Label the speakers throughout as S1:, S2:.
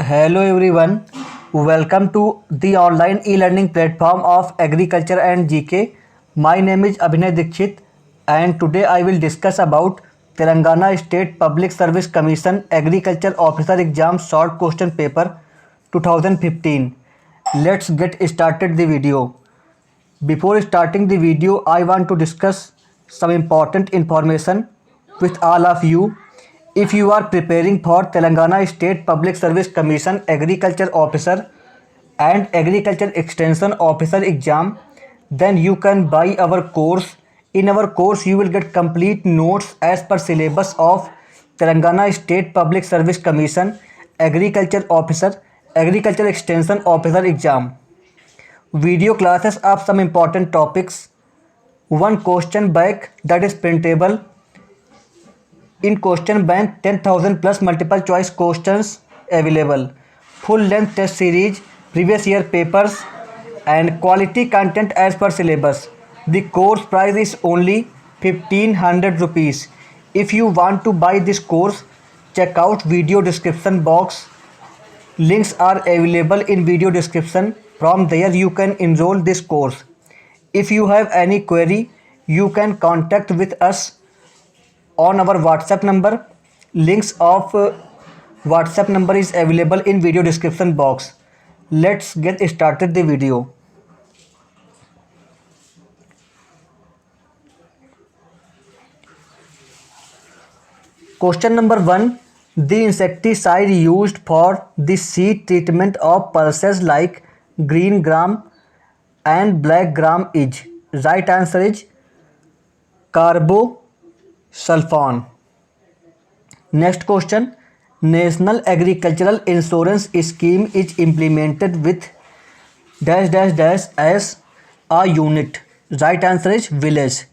S1: Hello everyone, welcome to the online e-learning platform of Agriculture and GK. My name is Abhinay Dikshit and today I will discuss about Telangana State Public Service Commission Agriculture Officer Exam Short Question Paper 2015. Let's get started the video. Before starting the video, I want to discuss some important information with all of you. If you are preparing for Telangana State Public Service Commission Agriculture Officer and Agriculture Extension Officer exam, then you can buy our course. In our course, you will get complete notes as per syllabus of Telangana State Public Service Commission Agriculture Officer, Agriculture Extension Officer exam. Video classes of some important topics. One question bank that is printable. In question bank 10,000 plus multiple choice questions available. Full length test series, previous year papers and quality content as per syllabus. The course price is only 1500 rupees. If you want to buy this course, check out video description box. Links are available in video description. From there you can enroll this course. If you have any query, you can contact with us on our WhatsApp number. Links of WhatsApp number is available in video description box. Let's get started the video. Question number 1. The insecticide used for the seed treatment of pulses like green gram and black gram is. Right answer is carbosulfan. Next question. National Agricultural Insurance Scheme is implemented with dash dash dash as a unit. Right answer is village.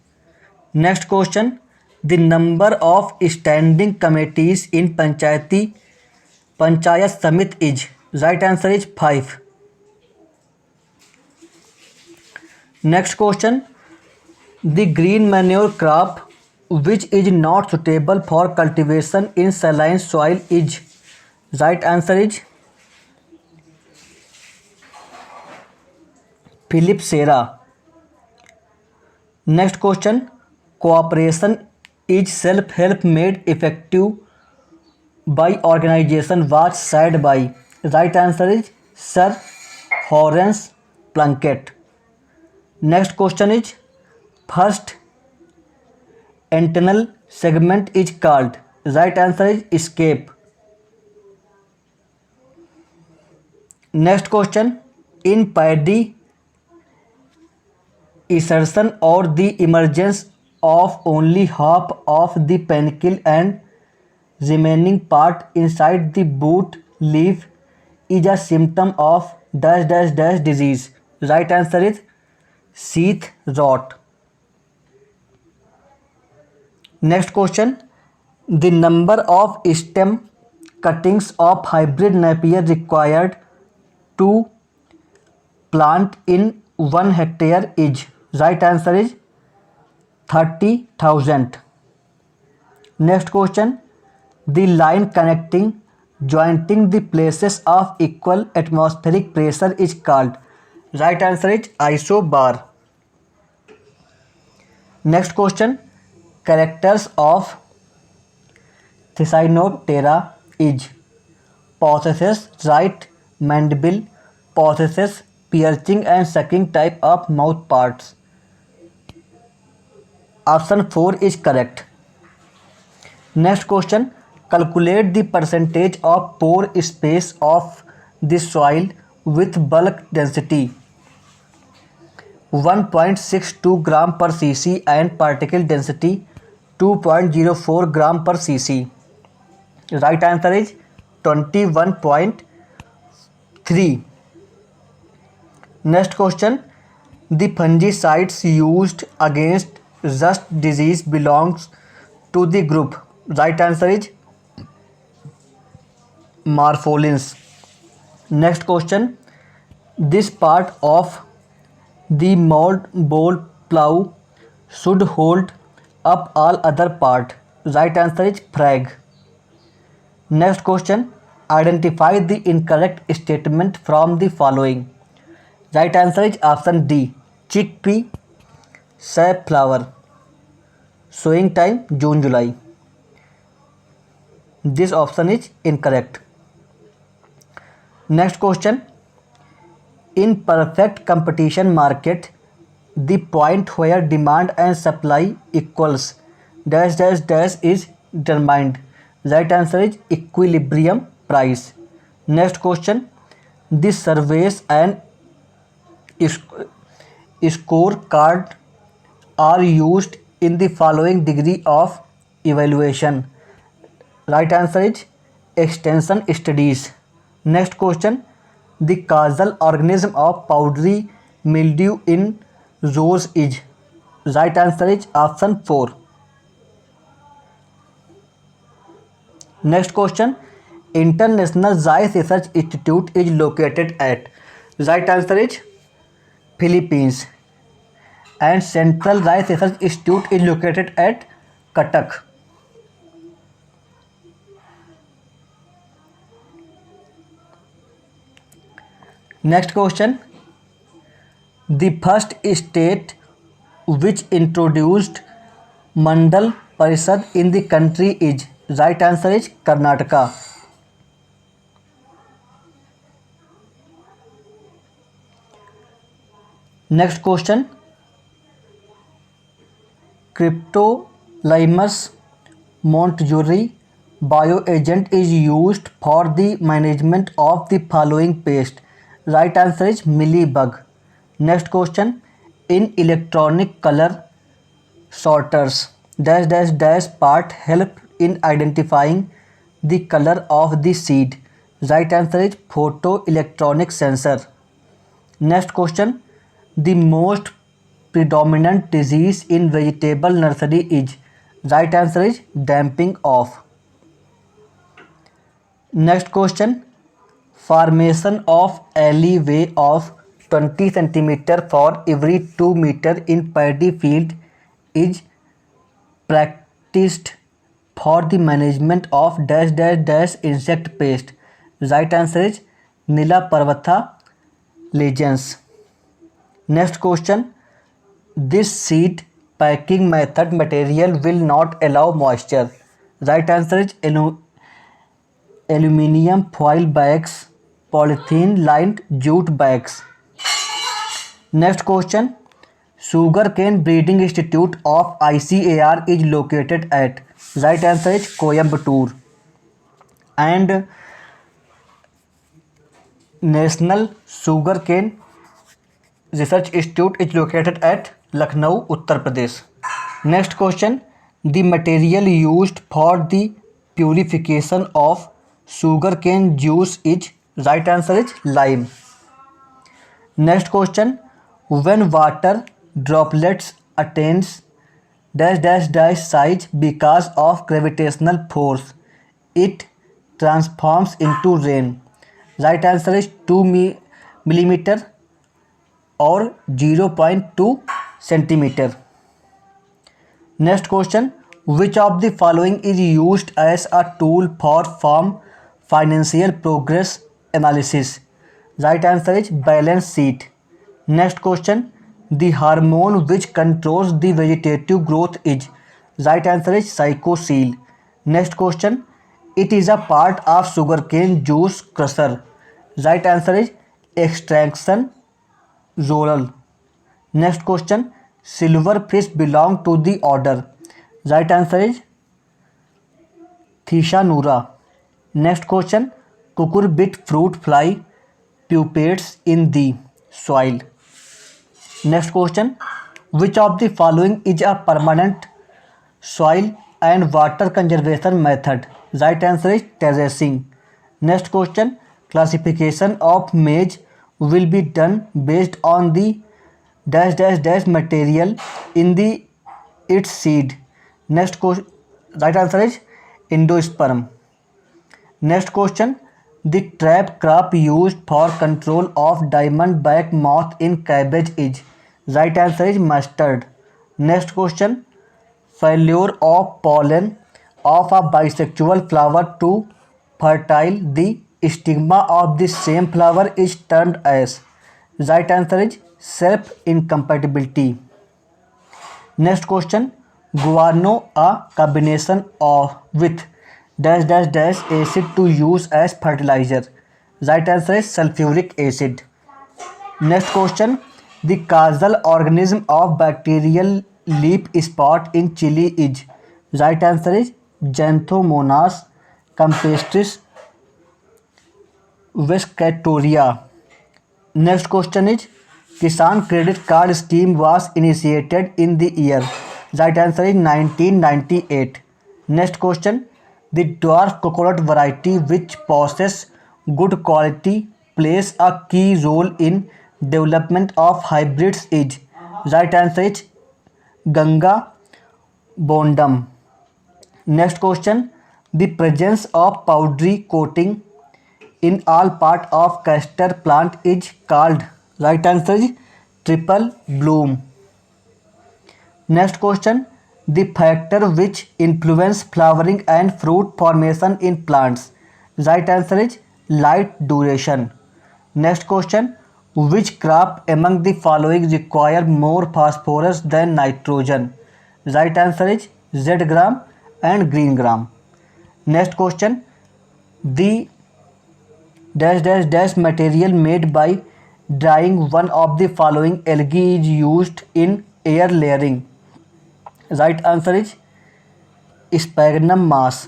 S1: Next question. The number of standing committees in Panchayat Samit is. Right answer is 5. Next question. The green manure crop which is not suitable for cultivation in saline soil is. Right answer is Phylloxera. Next question. Cooperation is self-help made effective by organization was said by. Right answer is Sir Horace Plunkett. Next question is first antennal segment is called. Right answer is escape. Next question. In paddy insertion or the emergence of only half of the panicle and remaining part inside the boot leaf is a symptom of dash dash dash disease. Right answer is sheath rot. Next question. The number of stem cuttings of hybrid Napier required to plant in 1 hectare is. Right answer is 30,000. Next question. The line connecting jointing the places of equal atmospheric pressure is called. Right answer is isobar. Next question. Characters of Thysanoptera is. Possesses right mandible, possesses piercing and sucking type of mouth parts. Option 4 is correct. Next question. Calculate the percentage of pore space of the soil with bulk density 1.62 gram per cc and particle density 2.04 gram per cc. Right answer is 21.3. Next question. The fungicides used against rust disease belongs to the group. Right answer is Marfolins. Next question. This part of the mold bowl plough should hold up all other part. Right answer is frag. Next question. Identify the incorrect statement from the following. Right answer is option D. Chickpea, safflower. Sowing time June July. This option is incorrect. Next question. In perfect competition market, the point where demand and supply equals dash dash dash is determined. Right answer is equilibrium price. Next question. The surveys and scorecard are used in the following degree of evaluation. Right answer is extension studies. Next question. The causal organism of powdery mildew in rose is. Right answer is option 4. Next question. International Rice Research Institute is located at. Right answer is Philippines. And Central Rice Research Institute is located at Cuttack. Next question. The first state which introduced Mandal Parishad in the country is. Right answer is Karnataka. Next question. Cryptolaemus montverde bioagent is used for the management of the following pest. Right answer is mealybug. Next question. In electronic color sorters, dash dash dash part help in identifying the color of the seed. Right answer is photoelectronic sensor. Next question. The most predominant disease in vegetable nursery is. Right answer is damping off. Next question. Formation of alleyway of 20 cm for every 2 meter in paddy field is practiced for the management of dash dash dash insect pest. Right answer is Nila Parvatha legions. Next question. This seed packing method material will not allow moisture. Right answer is aluminum foil bags, polythene lined jute bags. Next question. Sugarcane Breeding Institute of ICAR is located at. Right answer is Coimbatore. And National Sugarcane Research Institute is located at Lucknow, Uttar Pradesh. Next question. The material used for the purification of sugarcane juice is. Right answer is lime. Next question. When water droplets attains dash dash dash size because of gravitational force, it transforms into rain. Right answer is 2 millimeter or 0.2 centimeter. Next question. Which of the following is used as a tool for farm financial progress analysis? Right answer is balance sheet. Next question. The hormone which controls the vegetative growth is. Right answer is psychosil. Next question. It is a part of sugarcane juice crusher. Right answer is extraction roller. Next question. Silverfish belong to the order. Right answer is Thishanura. Next question. Cucurbit fruit fly pupates in the soil. Next question. Which of the following is a permanent soil and water conservation method? Right answer is terracing. Next question. Classification of maize will be done based on the dash dash dash material in the its seed. Next question. Right answer is endosperm. Next question. The trap crop used for control of diamondback moth in cabbage is. Right answer is mustard. Next question. Failure of pollen of a bisexual flower to fertile, the stigma of the same flower is termed as. Right answer is self incompatibility. Next question. Guano, a combination of with dash dash dash acid to use as fertilizer. Right answer is sulfuric acid. Next question. The causal organism of bacterial leaf spot in chili is. Right answer is Xanthomonas campestris vescatoria. Next question is Kisan Credit Card Scheme was initiated in the year. Right answer is 1998. Next question. The dwarf coconut variety which possesses good quality plays a key role in development of hybrids is. Right answer is Ganga Bondam. Next question. The presence of powdery coating in all part of castor plant is called. Right answer is triple bloom. Next question. The factor which influence flowering and fruit formation in plants. Right answer is light duration. Next question. Which crop among the following require more phosphorus than nitrogen? Right answer is Z gram and green gram. Next question. The dash dash dash material made by drying one of the following algae is used in air layering. Right answer is sphagnum moss.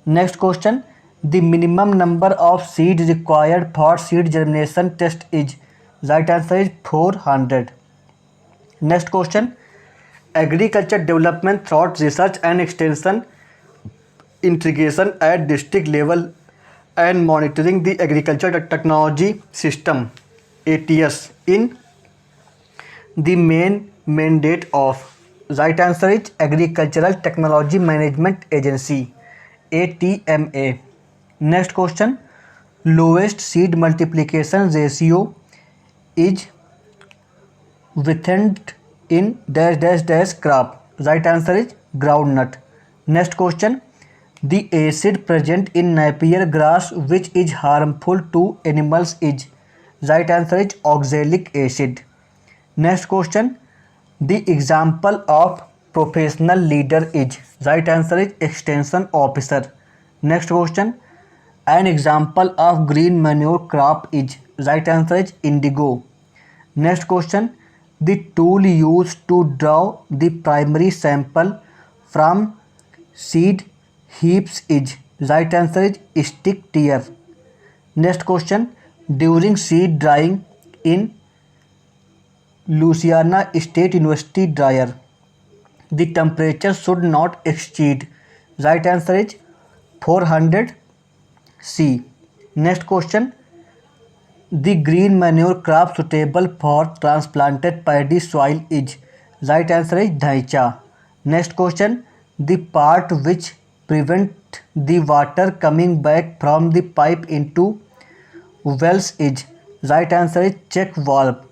S1: Next question. The minimum number of seeds required for seed germination test is. Right answer is 400. Next question. Agriculture development through research and extension integration at district level and monitoring the agriculture technology system ATS in the main mandate of. Right answer is Agricultural Technology Management Agency ATMA. Next question. Lowest seed multiplication ratio is within in dash dash dash crop. Right answer is groundnut. Next question. The acid present in Napier grass which is harmful to animals is. Right answer is oxalic acid. Next question. The example of professional leader is. Right answer is extension officer. Next question. An example of green manure crop is. Right answer is indigo. Next question. The tool used to draw the primary sample from seed heaps is. Right answer is stick tear. Next question. During seed drying in Louisiana State University dryer, the temperature should not exceed. Right answer is 400 C. Next question. The green manure crop suitable for transplanted paddy soil is. Right answer is dhaicha. Next question. The part which prevent the water coming back from the pipe into wells is. Right answer is check valve.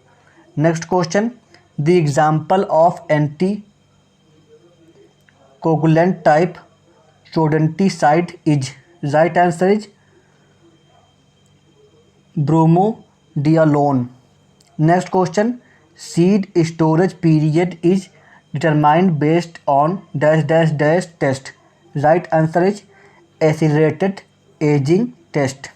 S1: Next question. The example of anticoagulant type rodenticide is. Right answer is bromodiolone. Next question. Seed storage period is determined based on dash dash dash test. Right answer is accelerated aging test.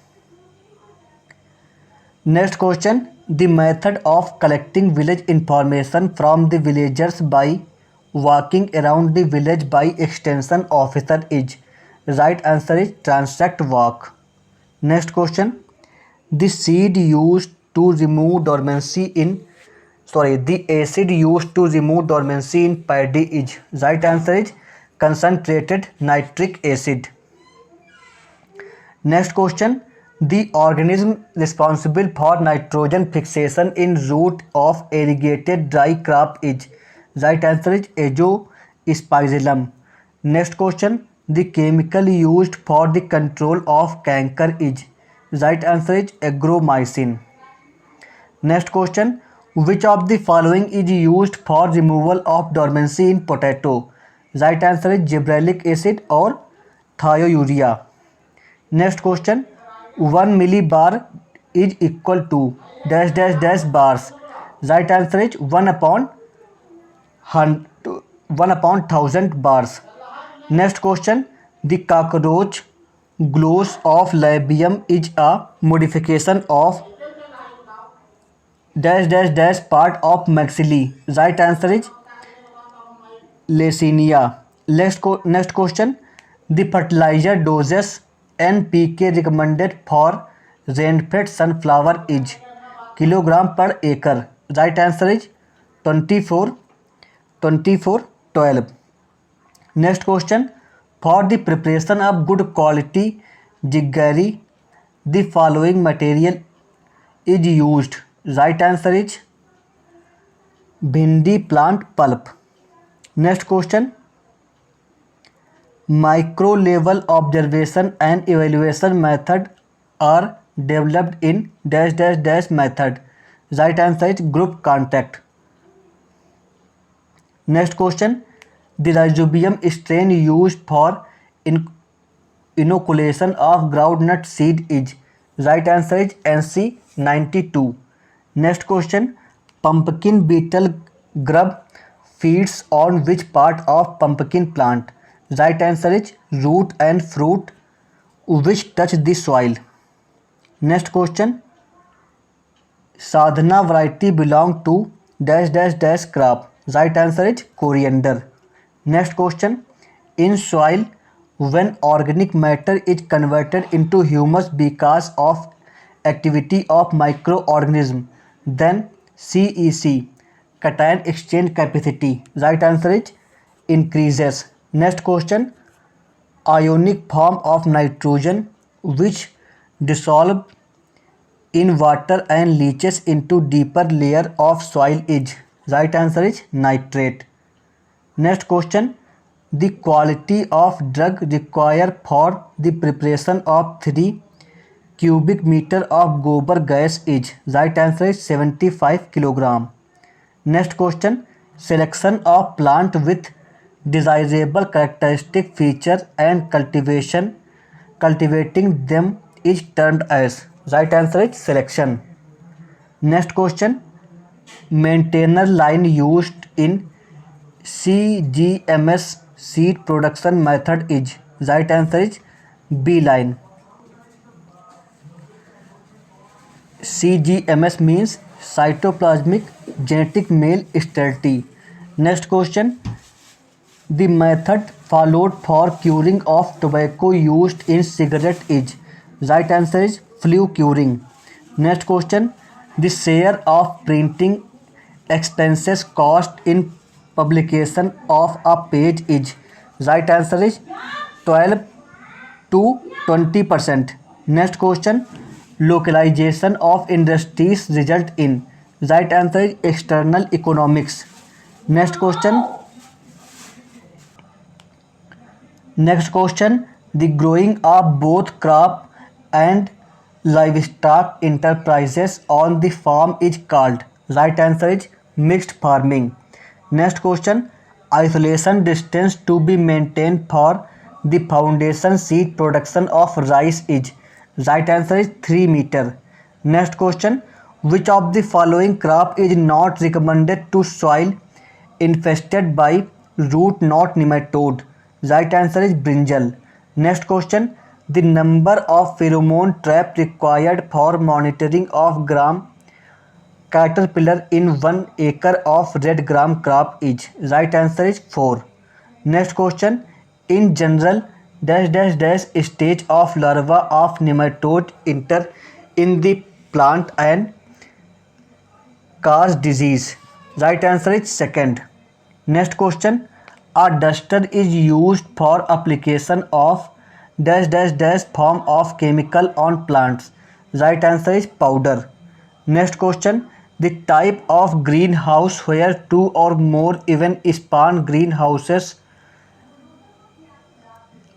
S1: Next question. The method of collecting village information from the villagers by walking around the village by extension officer is. Right answer is transect walk. Next question. The seed used to remove dormancy in the acid used to remove dormancy in paddy is. Right answer is concentrated nitric acid. Next question. The organism responsible for nitrogen fixation in root of irrigated dry crop is. Right answer is Azospirillum. Next question. The chemical used for the control of canker is. Right answer is agromycin. Next question. Which of the following is used for removal of dormancy in potato? Right answer is gibberellic acid or thiourea. Next question, 1 millibar is equal to dash dash dash bars. Right answer is 1 upon 1000 bars. Next question, the cockroach gloss of labium is a modification of dash dash dash part of maxilla. Right answer is Lecinia. Next question, the fertilizer doses NPK recommended for rainfed sunflower is kilogram per acre. Right answer is 24 24 12. Next question, for the preparation of good quality jaggery, the following material is used. Right answer is bhindi plant pulp. Next question, micro level observation and evaluation method are developed in dash dash dash method. Right answer is group contact. Next question, the rhizobium strain used for inoculation of groundnut seed is. Right answer is NC92. Next question, pumpkin beetle grub feeds on which part of pumpkin plant? Right answer is root and fruit which touch the soil. Next question, sadhana variety belong to dash dash dash crop. Right answer is coriander. Next question, in soil, when organic matter is converted into humus because of activity of microorganism, then CEC, cation exchange capacity. Right answer is increases. Next question, ionic form of nitrogen which dissolve in water and leaches into deeper layer of soil is. Right answer is nitrate. Next question, the quality of drug required for the preparation of 3 cubic meter of gobar gas is. Right answer is 75 kilogram. Next question, selection of plant with desirable characteristic feature and cultivating them is termed as. Right answer is selection. Next question, maintainer line used in CGMS seed production method is. Right answer is B line. CGMS means cytoplasmic genetic male sterility. Next question, the method followed for curing of tobacco used in cigarette is. Right answer is flue curing. Next question, the share of printing expenses cost in publication of a page is. Right answer is 12 to 20%. Next question, localization of industries result in. Right answer is external economics. Next question, the growing of both crop and livestock enterprises on the farm is called. Right answer is mixed farming. Next question, isolation distance to be maintained for the foundation seed production of rice is. Right answer is 3 meter. Next question, which of the following crop is not recommended to soil infested by root knot nematode? Right answer is brinjal. Next question, the number of pheromone trap required for monitoring of gram caterpillar in 1 acre of red gram crop is. Right answer is 4. Next question, in general dash dash dash stage of larva of nematode enter in the plant and cause disease. Right answer is second. Next question, a duster is used for application of dash dash dash form of chemical on plants. Right answer is powder. Next question, the type of greenhouse where 2 or more even span greenhouses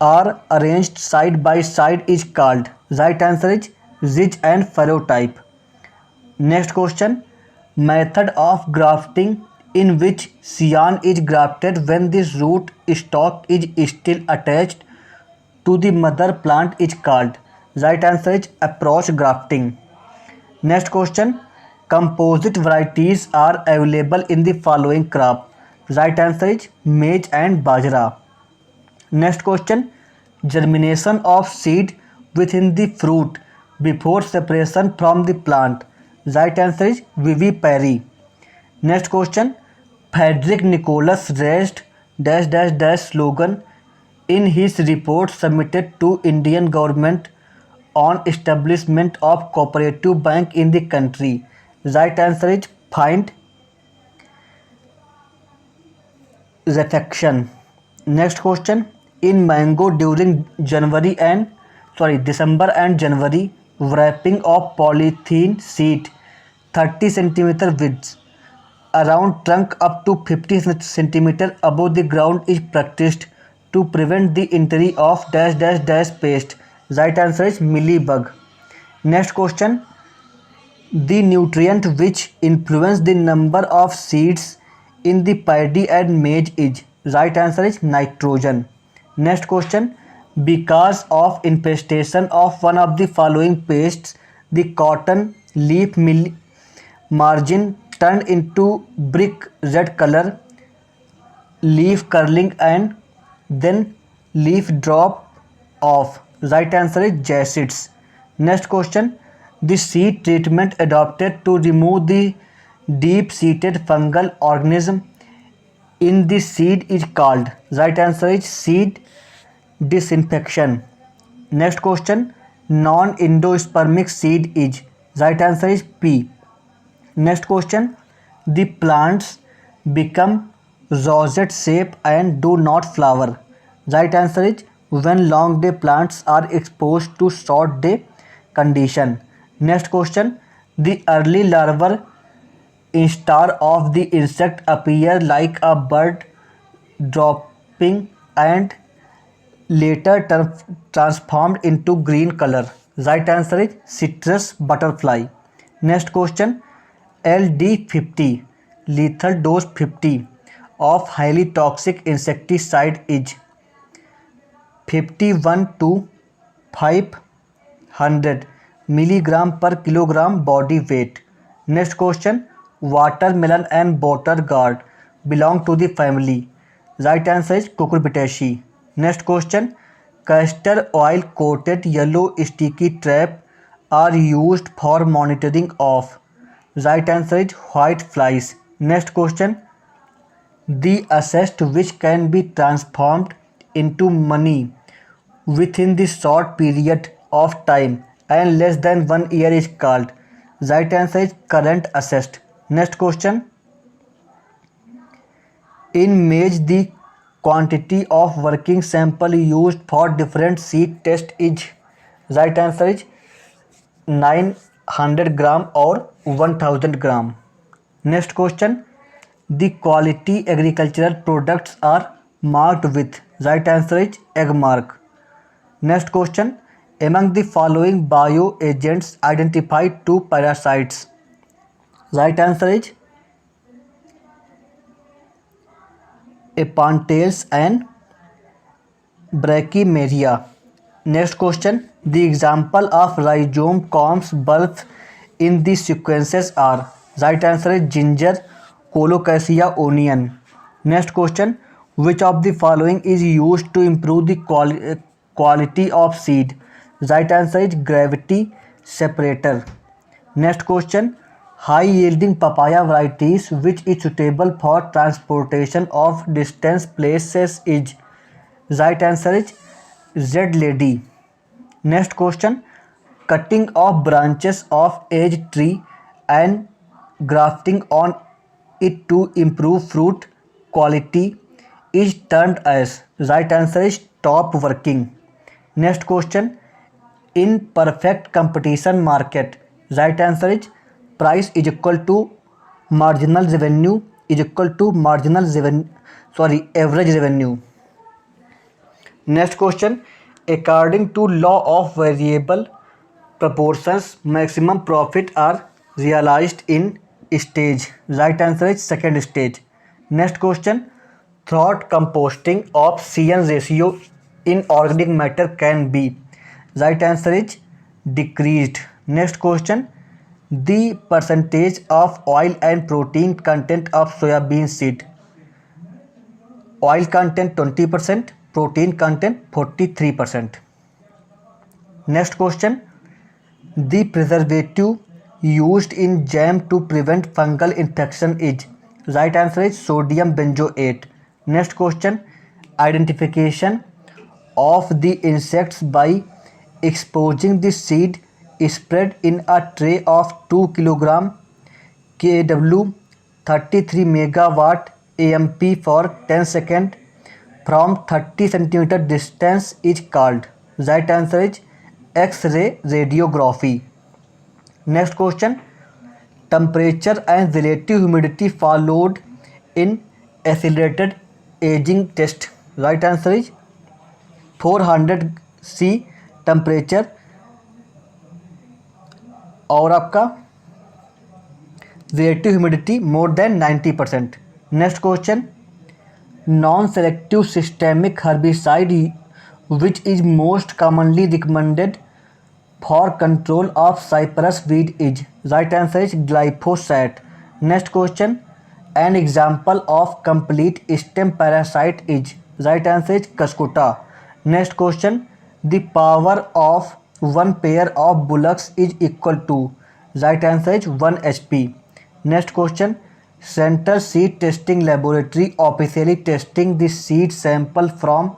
S1: are arranged side by side is called. Right answer is ridge and furrow type. Next question, method of grafting in which scion is grafted when the root stock is still attached to the mother plant is called. Right answer is approach grafting. Next question. Composite varieties are available in the following crop. Right answer is maize and bajra. Next question. Germination of seed within the fruit before separation from the plant. Right answer is vivipary. Next question. Frederick Nicholas raised dash dash dash slogan in his report submitted to Indian government on establishment of cooperative bank in the country. Right answer is find reflection. Next question. In mango during December and January, wrapping of polythene sheet 30 centimeter width around trunk up to 50 centimeter above the ground is practiced to prevent the entry of dash dash dash pest. Right answer is mealybug. Next question. The nutrient which influence the number of seeds in the paddy and maize is. Right answer is nitrogen. Next question. Because of infestation of one of the following pests, the cotton leaf margin turned into brick red color, leaf curling and then leaf drop off. Right answer is jacids. Next question. The seed treatment adopted to remove the deep-seated fungal organism in the seed is called. Right answer is seed disinfection. Next question. Non-endospermic seed is. Right answer is P. Next question. The plants become rosette shape and do not flower. Right answer is when long day plants are exposed to short day condition. Next question. The early larval instar of the insect appear like a bird dropping and later transformed into green color. Right answer is citrus butterfly. Next question. LD50 lethal dose 50 of highly toxic insecticide is 51 to 500 milligram per kilogram body weight. Next question. Watermelon and water gourd belong to the family. Right answer is Cucurbitaceae. Next question. Castor oil coated yellow sticky trap are used for monitoring of. Right answer is white flies. Next question. The assets which can be transformed into money within the short period of time and less than 1 year is called. Right answer is current asset. Next question. In maize, the quantity of working sample used for different seed test is. Right answer is 900 gram or 1000 gram. Next question. The quality agricultural products are marked with. Right answer is egg mark. Next question. Among the following bioagents identify two parasites. Right answer is Epantails and Brachymeria. Next question. The example of rhizome comes birth in the sequences are. Right answer is ginger, colocasia, onion. Next question. Which of the following is used to improve the quality of seed? Right answer is gravity separator. Next question. High yielding papaya varieties which is suitable for transportation of distance places is. Right answer is Z lady. Next question. Cutting off branches of aged tree and grafting on it to improve fruit quality is termed as. Right answer is top working. Next question. In perfect competition market, right answer is price is equal to marginal revenue is equal to average revenue. Next question. According to law of variable proportions, maximum profit are realized in stage. Right answer is second stage. Next question. Thought composting of CN ratio in organic matter can be. Right answer is decreased. Next question, the percentage of oil and protein content of soybean seed. Oil content 20%, protein content 43%. Next question, the preservative used in jam to prevent fungal infection is. Right answer is sodium benzoate. Next question, identification of the insects by exposing the seed spread in a tray of 2 kg kW 33 megawatt AMP for 10 seconds from 30 centimeter distance is called. Right answer is X-ray radiography. Next question, temperature and relative humidity followed in accelerated aging test. Right answer is 400 C temperature और आपका relative humidity more than 90%. Next question, non selective systemic herbicide which is most commonly recommended for control of Cyperus weed is. Right answer is glyphosate. Next question, an example of complete stem parasite is. Right answer is Cuscuta. Next question, the power of one pair of bullocks is equal to. Right answer is 1 HP. Next question, central seed testing laboratory officially testing the seed sample from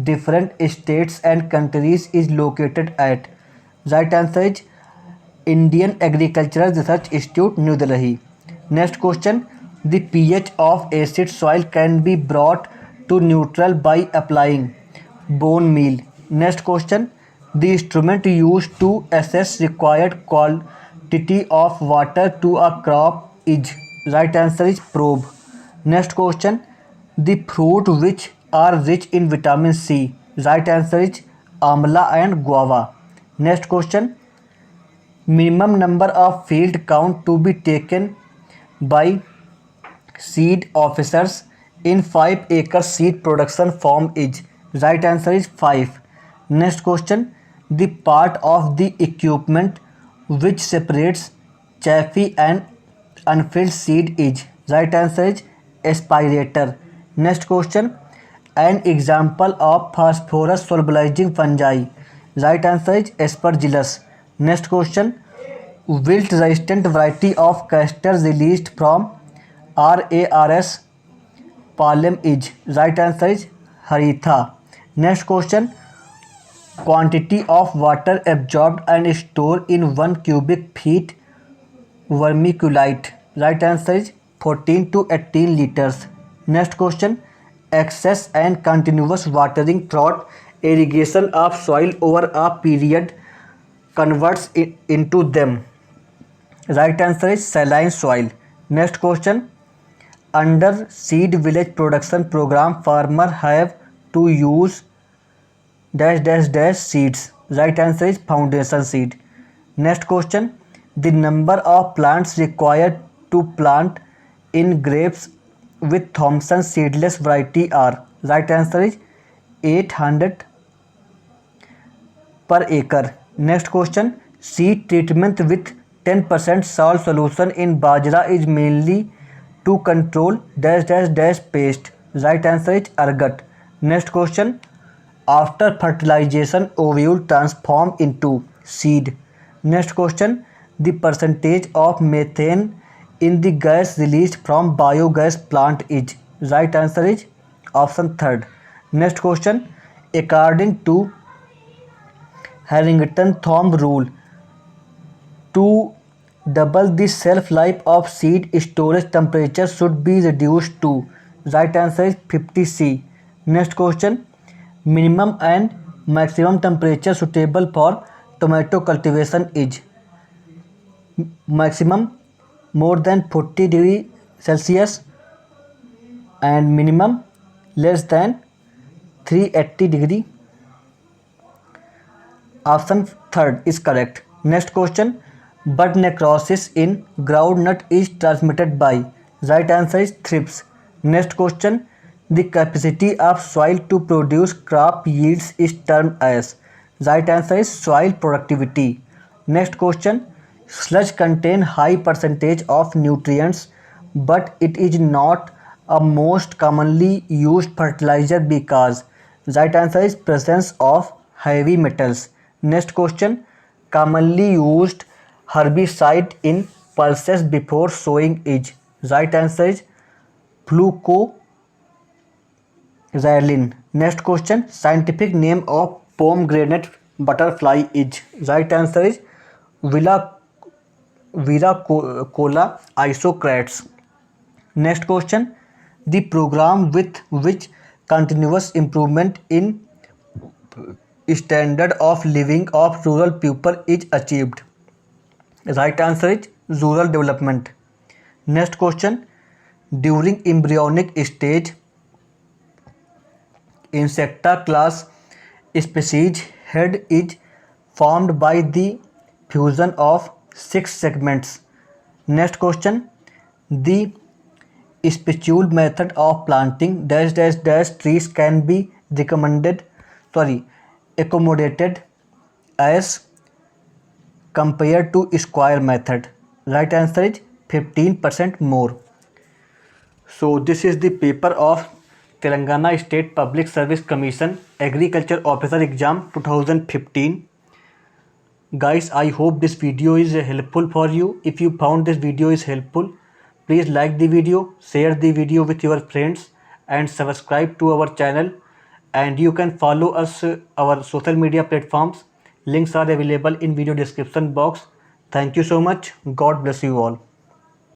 S1: different states and countries is located at. Right answer is Indian Agricultural Research Institute, New Delhi. Next question, the pH of acid soil can be brought to neutral by applying bone meal. Next question, the instrument used to assess required quantity of water to a crop is. Right answer is probe. Next question, the fruit which are rich in vitamin C. Right answer is amla and guava. Next question, minimum number of field count to be taken by seed officers in 5 acre seed production farm is. Right answer is 5. Next question, the part of the equipment which separates chaffy and unfilled seed is. Right answer is aspirator. Next question, an example of phosphorus solubilizing fungi. Right answer is aspergillus. Next question, wilt resistant variety of castor released from RARS palm is. Right answer is haritha. Next question, quantity of water absorbed and stored in 1 cubic feet vermiculite. Right answer is 14 to 18 liters. Next question, excess and continuous watering throughout irrigation of soil over a period converts it into them. Right answer is saline soil. Next question, under seed village production program farmer have to use dash dash dash seeds. Right answer is foundation seed. Next question, the number of plants required to plant in grapes with Thompson seedless variety are. Right answer is 800 per acre. Next question, seed treatment with 10% salt solution in bajra is mainly to control dash dash dash pest. Right answer is ergot. Next question, after fertilization ovule transform into seed. Next question, the percentage of methane in the gas released from biogas plant is. Right answer is option 3rd. Next question, according to Harrington-Thom rule, to double the shelf life of seed storage temperature should be reduced to. Right answer is 50 C. Next question, minimum and maximum temperature suitable for tomato cultivation is. Maximum more than 40 degree Celsius and minimum less than 380 degree. Option 3rd is correct. Next question, bud necrosis in groundnut is transmitted by. Right answer is thrips. Next question, the capacity of soil to produce crop yields is termed as. Right answer is soil productivity. Next question. Sludge contain high percentage of nutrients, but it is not a most commonly used fertilizer because right answer is presence of heavy metals. Next question. Commonly used herbicide in pulses before sowing is right answer is fluco Xylene. Next question. Scientific name of pomegranate butterfly is right answer is Villa Viracola isocrates. Next question. The program with which continuous improvement in standard of living of rural people is achieved. Right answer is rural development. Next question. During embryonic stage, Insecta class species head is formed by the fusion of 6 segments. Next question. The specule method of planting dash dash dash trees can be recommended accommodated as compared to square method. Right answer is 15% more. So this is the paper of Telangana State Public Service Commission Agriculture Officer Exam 2015. Guys, I hope this video is helpful for you. If you found this video is helpful, please like the video, share the video with your friends and subscribe to our channel. And you can follow us our social media platforms. Links are available in video description box. Thank you so much. God bless you all.